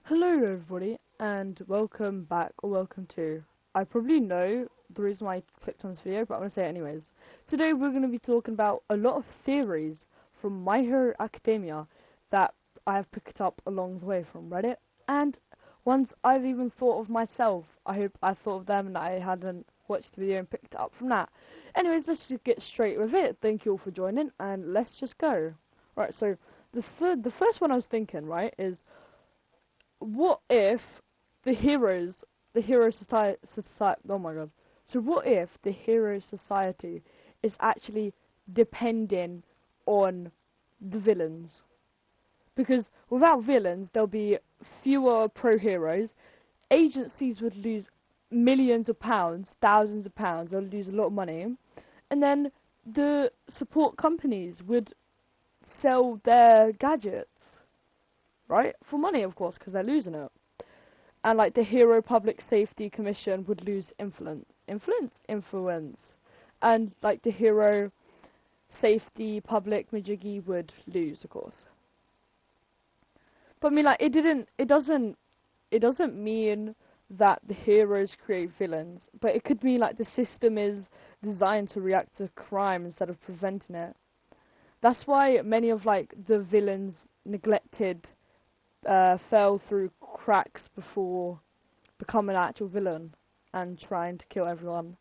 Hello everybody and welcome back or welcome to. I probably know the reason why I clicked on this video, but I'm going to say it anyways. Today we're going to be talking about a lot of theories from My Hero Academia that I have picked up along the way from Reddit, and ones I've even thought of myself. I hope I thought of them and I hadn't watched the video and picked it up from that. Anyways, let's just get straight with it. Thank you all for joining and let's just go. Right, so the first one I was thinking, right, is what if the hero society, oh my god. So what if the hero society is actually depending on the villains? Because without villains, there'll be fewer pro heroes. Agencies would lose millions of pounds, thousands of pounds. They'll lose a lot of money, and then the support companies would sell their gadgets, right, for money, of course, because they're losing it. And like the Hero Public Safety Commission would lose influence, and like the Hero Safety Public Majiggy would lose, of course. But I mean, like it doesn't mean that the heroes create villains, but it could mean like the system is designed to react to crime instead of preventing it. That's why many of like the villains neglected fell through cracks before become an actual villain and trying to kill everyone.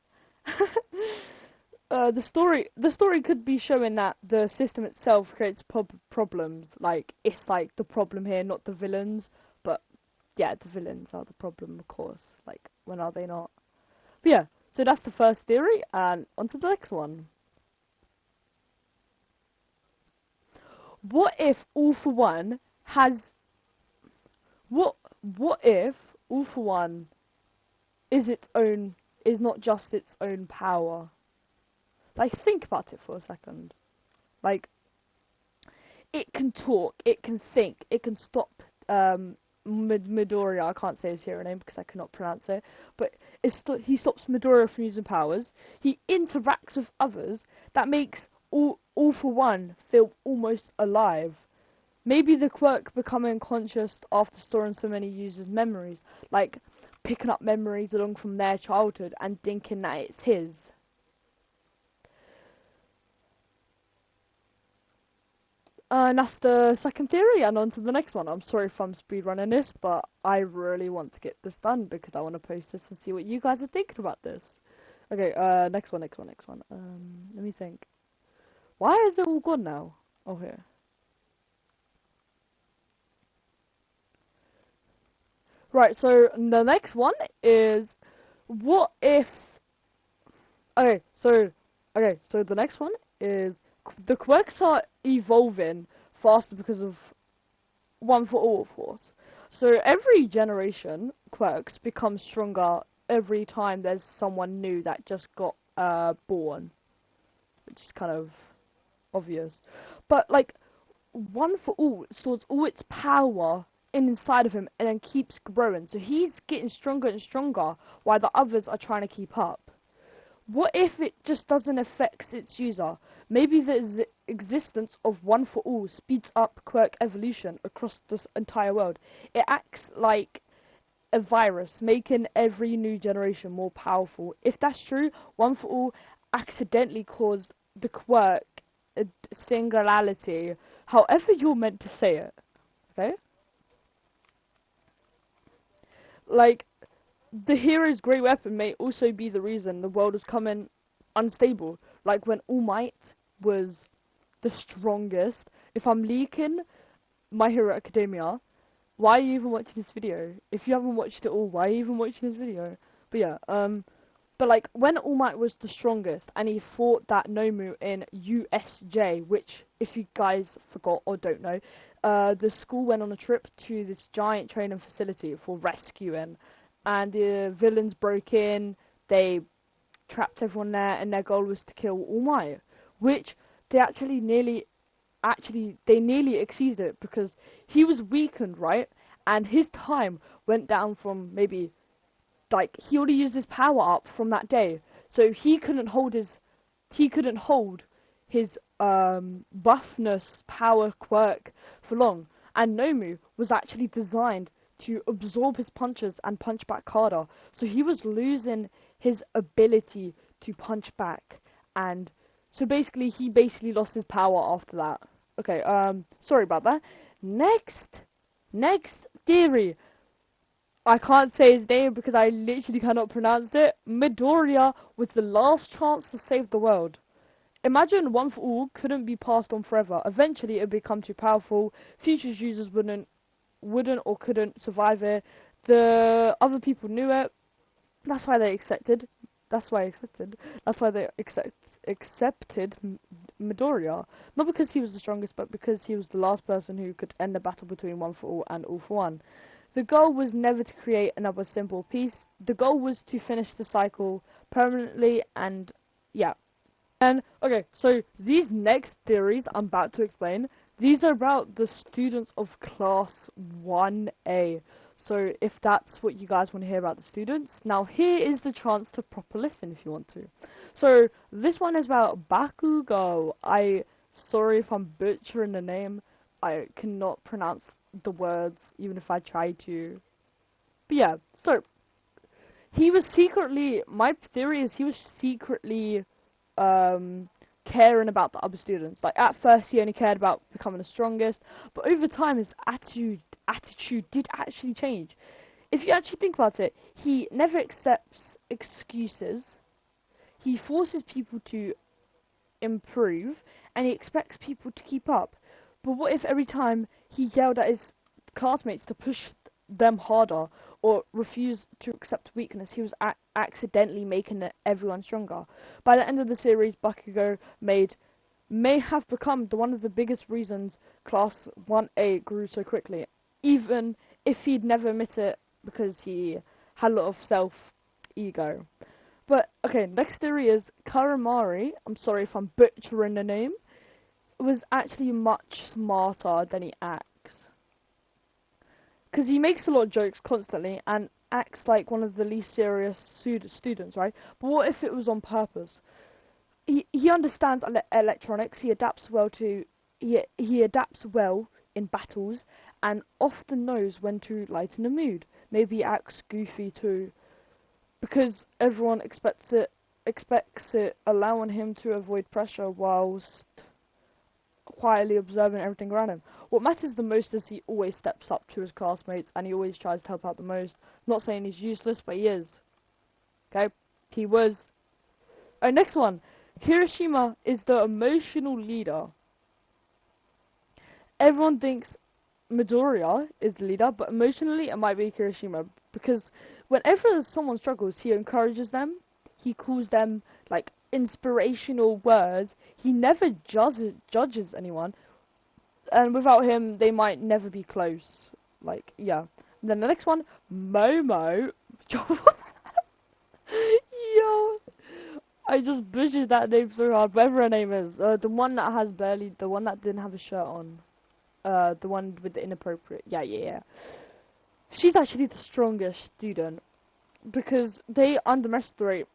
The story could be showing that the system itself creates problems. Like it's like the problem here, not the villains. But yeah, the villains are the problem, of course. Like when are they not? But yeah, so that's the first theory, and on to the next one. What if All For One has what? What if All For One is its own is not just its own power? Like think about it for a second. Like it can talk, it can think, it can stop Midoriya. I can't say his hero name because I cannot pronounce it, but he stops Midoriya from using powers. He interacts with others. That makes all for one feel almost alive. Maybe the quirk becoming conscious after storing so many users' memories, like picking up memories along from their childhood and thinking that it's his. And that's the second theory, and on to the next one. I'm sorry if I'm speedrunning this, but I really want to get this done because I want to post this and see what you guys are thinking about this. Okay, next one. Let me think. Why is it all gone now? Oh, here. Right, so the next one is, what if... Okay, so, so the next one is, the quirks are evolving faster because of One for All, of course. So every generation, quirks become stronger every time there's someone new that just got born, which is kind of obvious. But like One for All stores all its power inside of him and then keeps growing. So he's getting stronger and stronger while the others are trying to keep up. What if it just doesn't affect its user? Maybe the existence of One for All speeds up quirk evolution across the entire world. It acts like a virus, making every new generation more powerful. If that's true, One for All accidentally caused the quirk singularity, however you're meant to say it. Okay? Like, the hero's great weapon may also be the reason the world is coming unstable. Like when All Might was the strongest. If I'm leaking My Hero Academia, why are you even watching this video? If you haven't watched it all, why are you even watching this video? But yeah, but like when All Might was the strongest and he fought that Nomu in USJ, which if you guys forgot or don't know, the school went on a trip to this giant training facility for rescuing, and the villains broke in, they trapped everyone there, and their goal was to kill All Might, which they they nearly exceeded it because he was weakened, right? And his time went down from maybe like he already used his power up from that day, so he couldn't hold his buffness power quirk for long. And Nomu was actually designed to absorb his punches and punch back harder. So he was losing his ability to punch back, and so basically he lost his power after that. Okay, sorry about that. Next theory. I can't say his name because I literally cannot pronounce it. Midoriya was the last chance to save the world. Imagine One for All couldn't be passed on forever. Eventually, it would become too powerful. Future users wouldn't or couldn't survive it. The other people knew it. That's why they accepted. That's why I accepted. That's why they accepted Midoriya. Not because he was the strongest, but because he was the last person who could end the battle between One for All and All for One. The goal was never to create another simple piece. The goal was to finish the cycle permanently, and yeah. And okay, so these next theories I'm about to explain, these are about the students of class 1A. So if that's what you guys want to hear about the students, now here is the chance to proper listen if you want to. So this one is about Bakugo. Sorry if I'm butchering the name. I cannot pronounce the words even if I try to. But yeah, so my theory is he was secretly caring about the other students. Like at first he only cared about becoming the strongest, but over time his attitude did actually change. If you actually think about it, he never accepts excuses. He forces people to improve, and he expects people to keep up. But what if every time he yelled at his classmates to push them harder or refuse to accept weakness, he was accidentally making everyone stronger. By the end of the series, Bakugo may have become one of the biggest reasons Class 1A grew so quickly, even if he'd never admit it because he had a lot of self-ego. But, okay, next theory is Karamari, I'm sorry if I'm butchering the name, was actually much smarter than he acts. Because he makes a lot of jokes constantly and acts like one of the least serious students, right? But what if it was on purpose? He understands electronics. He adapts well in battles, and often knows when to lighten the mood. Maybe he acts goofy too, because everyone expects it, allowing him to avoid pressure whilst quietly observing everything around him. What matters the most is he always steps up to his classmates and he always tries to help out the most. I'm not saying he's useless, but he is. Okay? He was. Oh, next one. Kirishima is the emotional leader. Everyone thinks Midoriya is the leader, but emotionally it might be Kirishima, because whenever someone struggles, he encourages them. He calls them like inspirational words. He never judges anyone, and without him, they might never be close. Like, yeah. And then the next one, Momo. Yo, I just butchered that name so hard. Whatever her name is, the one that has the one that didn't have a shirt on, the one with the inappropriate. Yeah. She's actually the strongest student because they underestimate.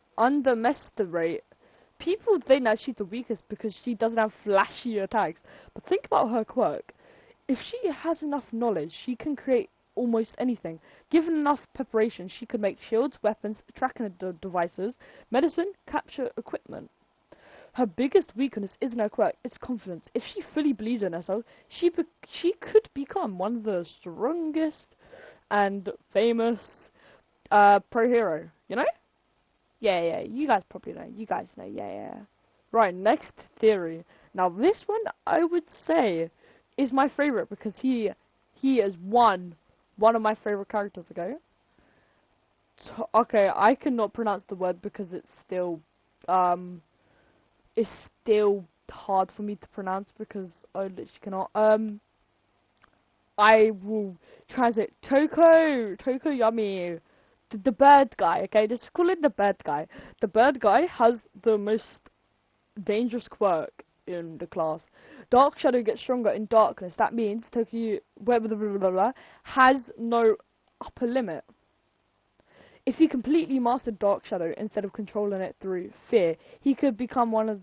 People think that she's the weakest because she doesn't have flashy attacks. But think about her quirk. If she has enough knowledge, she can create almost anything. Given enough preparation, she could make shields, weapons, tracking devices, medicine, capture equipment. Her biggest weakness isn't her quirk, it's confidence. If she fully believes in herself, she could become one of the strongest and famous pro hero. You know? Yeah. You guys probably know. You guys know. Yeah. Right. Next theory. Now this one I would say is my favorite because he is one of my favorite characters. Okay, I cannot pronounce the word because um it's still hard for me to pronounce because I literally cannot. I will translate Tokoyami, the bird guy. Okay, just call it the bird guy. The bird guy has the most dangerous quirk in the class. Dark Shadow gets stronger in darkness. That means Tokyo blah, blah, blah, blah, blah, has no upper limit. If he completely mastered Dark Shadow instead of controlling it through fear, he could become one of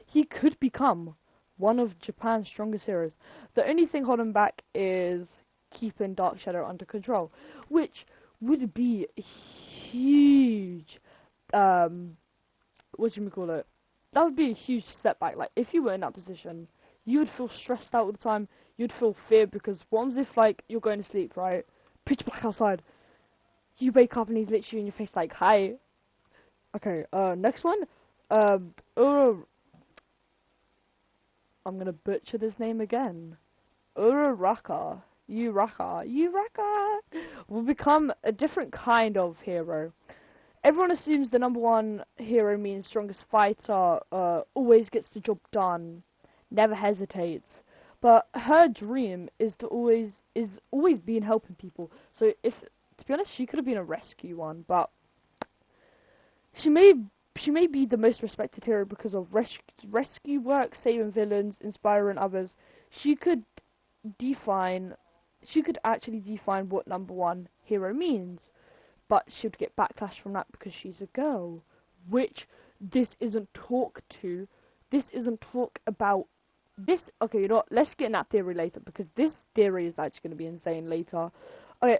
he could become one of Japan's strongest heroes. The only thing holding back is keeping Dark Shadow under control, which would be a huge, um, what do you call it? That would be a huge setback. Like, if you were in that position, you would feel stressed out all the time. You'd feel fear because what if, like, you're going to sleep, right? Pitch black outside. You wake up and he's literally in your face, like, hi. Okay, next one. Oh, I'm gonna butcher this name again. Uraraka. Uraka will become a different kind of hero. Everyone assumes the number one hero means strongest fighter, always gets the job done, never hesitates. But her dream is always been helping people. So if, to be honest, she could have been a rescue one, but she may she may be the most respected hero because of rescue work, saving villains, inspiring others. She could define she could actually define what number one hero means, but she would get backlash from that because she's a girl, which this isn't talk to. This isn't talk about this. Okay, you know what? Let's get in that theory later because this theory is actually going to be insane later. Okay,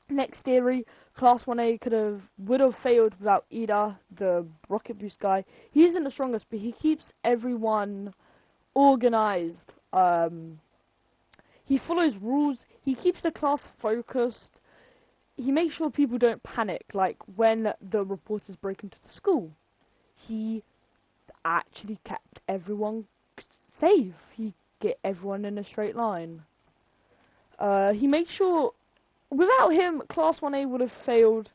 next theory, Class 1A would have failed without Ida, the rocket boost guy. He isn't the strongest, but he keeps everyone organized. He follows rules. He keeps the class focused. He makes sure people don't panic, like when the reporters break into the school. He actually kept everyone safe. He get everyone in a straight line. He makes sure. Without him, Class 1A would have failed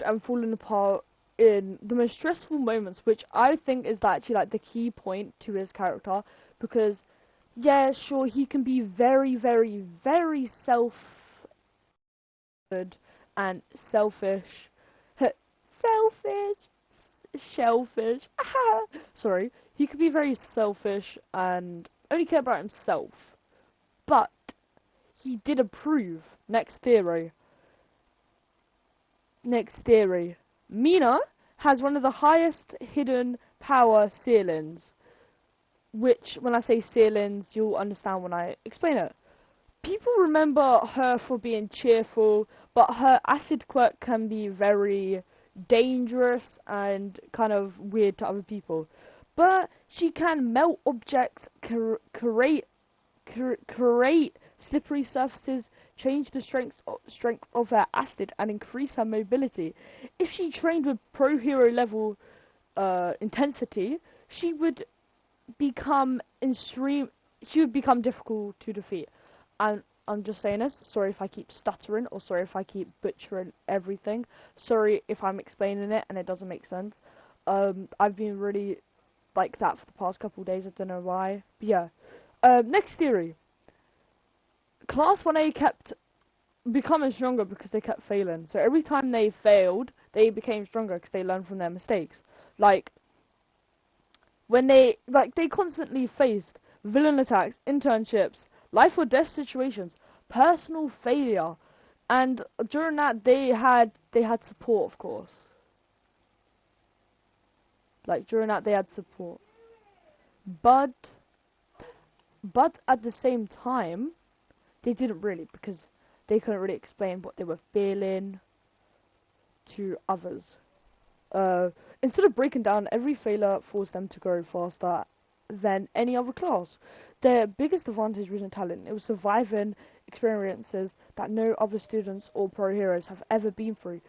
and fallen apart in the most stressful moments, which I think is actually like the key point to his character, because yeah, sure, he can be very, very, very and selfish, selfish, shellfish. Sorry, he could be very selfish and only care about himself, but he did approve. Next theory. Mina has one of the highest hidden power ceilings, which, when I say ceilings, you'll understand when I explain it. People remember her for being cheerful, but her acid quirk can be very dangerous and kind of weird to other people. But she can melt objects, create slippery surfaces, change the strength of her acid, and increase her mobility. If she trained with pro hero level intensity, she would become extreme. She would become difficult to defeat. And I'm just saying this. Sorry if I keep stuttering, or sorry if I keep butchering everything. Sorry if I'm explaining it and it doesn't make sense. I've been really like that for the past couple of days. I don't know why. But yeah. Next theory. Class 1A kept becoming stronger because they kept failing. So every time they failed, they became stronger because they learned from their mistakes. Like, when they constantly faced villain attacks, internships, life or death situations, personal failure, and during that they had support, of course. Like, during that they had support. But at the same time, they didn't really, because they couldn't really explain what they were feeling to others. Instead of breaking down, every failure forced them to grow faster than any other class. Their biggest advantage wasn't talent, it was surviving experiences that no other students or pro heroes have ever been through.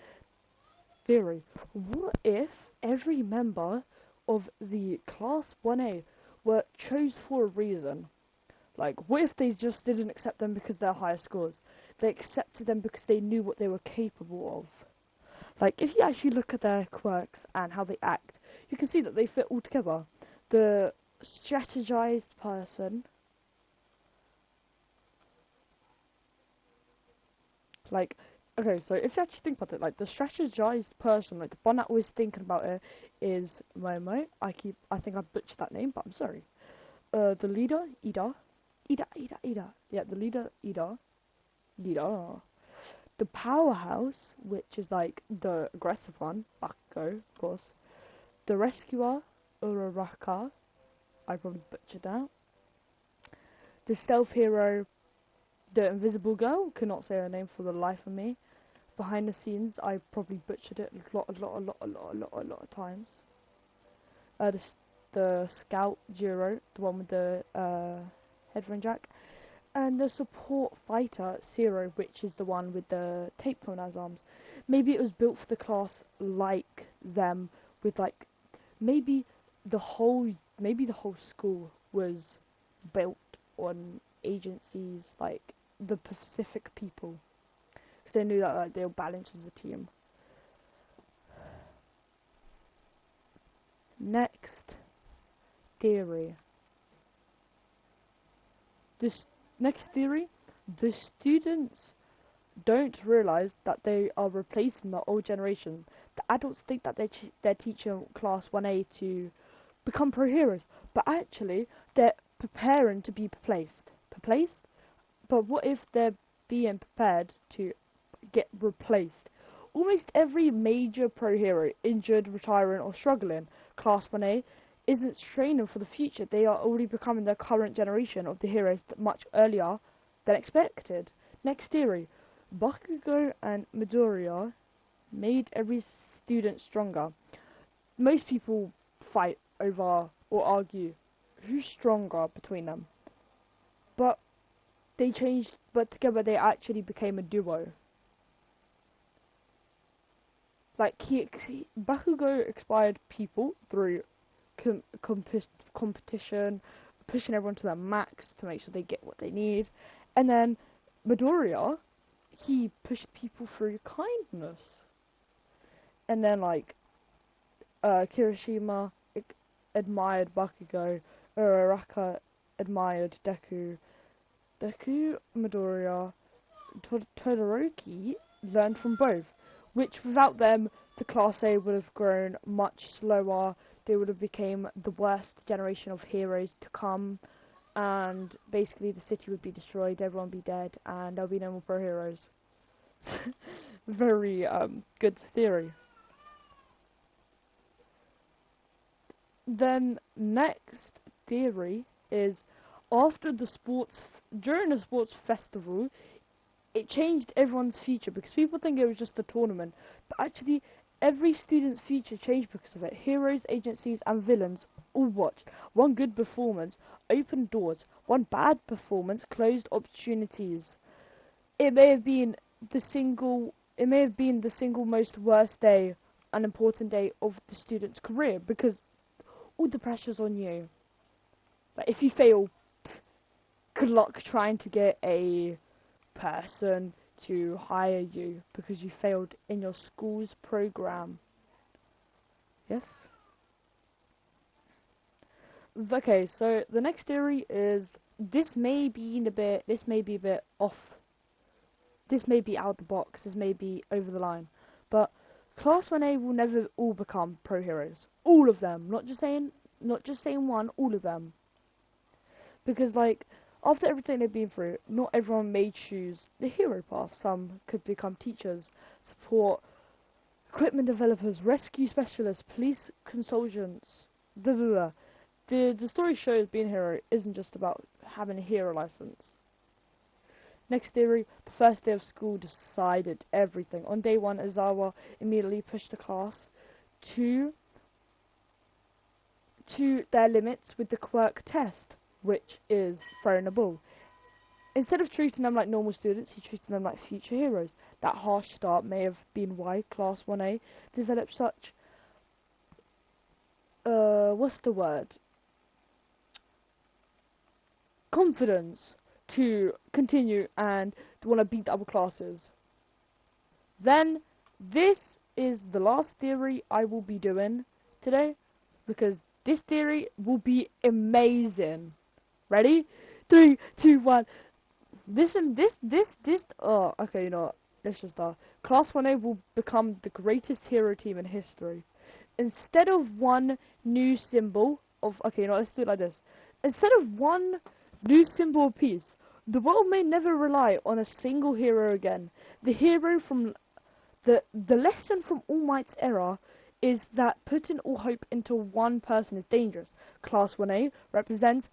Theory. What if every member of the Class 1A were chose for a reason? Like, what if they just didn't accept them because they're higher scores? They accepted them because they knew what they were capable of. Like, if you actually look at their quirks and how they act, you can see that they fit all together. The strategized person, like, okay, so if you actually think about it, like, the strategized person, like, the one that always thinking about it is Momo. I think I butchered that name, but I'm sorry. The leader, Ida. Yeah, the leader, Ida. The powerhouse, which is like the aggressive one, Bakugo, of course. The rescuer, Uraraka. I probably butchered that. The stealth hero, the Invisible Girl. Cannot say her name for the life of me. Behind the scenes, I probably butchered it a lot of times. The Scout Jiro, the one with the headphone jack, and the support fighter Zero, which is the one with the tape on his arms. Maybe it was built for the class like them, with like maybe the whole school was built on agencies like the Pacific people, because they knew that like, they were balanced as a team. Next theory. This next theory, the students don't realize that they are replacing the old generation. The adults think that they're teaching class 1A to become pro heroes, but actually they're preparing to be replaced. Replaced? But what if they're being prepared to get replaced? Almost every major pro hero, injured, retiring, or struggling, class 1A, isn't training for the future. They are already becoming the current generation of the heroes much earlier than expected. Next theory. Bakugo and Midoriya made every student stronger. Most people fight over or argue who's stronger between them. But together they actually became a duo. Like, Bakugo inspired people through competition, pushing everyone to their max to make sure they get what they need. And then Midoriya, he pushed people through kindness. And then, like, Kirishima admired Bakugo, Uraraka admired Deku, Midoriya, Todoroki learned from both, which without them, the Class A would have grown much slower. They would have become the worst generation of heroes to come, and basically the city would be destroyed, everyone would be dead, and there'll be no more pro heroes. Very good theory. Then next theory is during the sports festival, it changed everyone's future, because people think it was just a tournament, but actually every student's future changed because of it. Heroes, agencies, and villains all watched. One good performance opened doors. One bad performance closed opportunities. It may have been the single most worst day, an important day of the student's career, because all the pressure's on you. But if you fail, good luck trying to get a person to hire you because you failed in your school's program. Yes? Okay, so the next theory is this may be a bit off. This may be out the box, this may be over the line. But Class 1A will never all become pro heroes. All of them. Not just saying one, all of them. Because like after everything they've been through, not everyone may choose the hero path. Some could become teachers, support, equipment developers, rescue specialists, police consultants, blah blah blah. The story shows being a hero isn't just about having a hero license. Next theory, the first day of school decided everything. On day 1, Aizawa immediately pushed the class to their limits with the quirk test, which is throwing a ball. Instead of treating them like normal students, he treated them like future heroes. That harsh start may have been why Class 1A developed such, what's the word? Confidence to continue and to want to beat the other classes. Then, this is the last theory I will be doing today, because this theory will be amazing. Ready? 3, 2, 1. Oh, okay, you know what? Let's just start. Class 1A will become the greatest hero team in history. Instead of one new symbol of... Okay, you know what? Let's do it like this. Instead of one new symbol apiece, the world may never rely on a single hero again. The hero from... The lesson from All Might's era is that putting all hope into one person is dangerous. Class 1A represents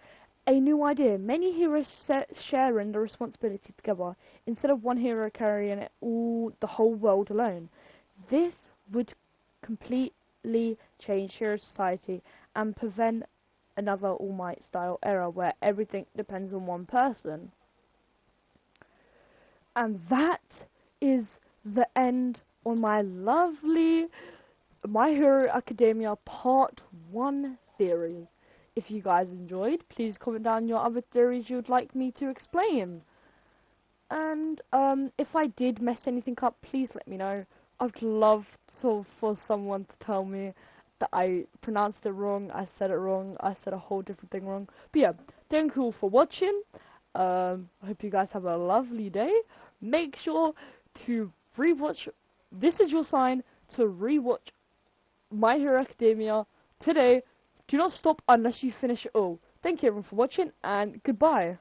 A new idea. Many heroes sharing the responsibility together instead of one hero carrying the whole world alone. This would completely change hero society and prevent another All Might style era where everything depends on one person. And that is the end on my lovely My Hero Academia Part 1 theories. If you guys enjoyed, please comment down your other theories you'd like me to explain. And if I did mess anything up, please let me know. I'd love for someone to tell me that I pronounced it wrong, I said it wrong, I said a whole different thing wrong. But yeah, thank you all for watching. I hope you guys have a lovely day. Make sure to rewatch. This is your sign to rewatch My Hero Academia today. Do not stop unless you finish it all. Thank you everyone for watching, and goodbye.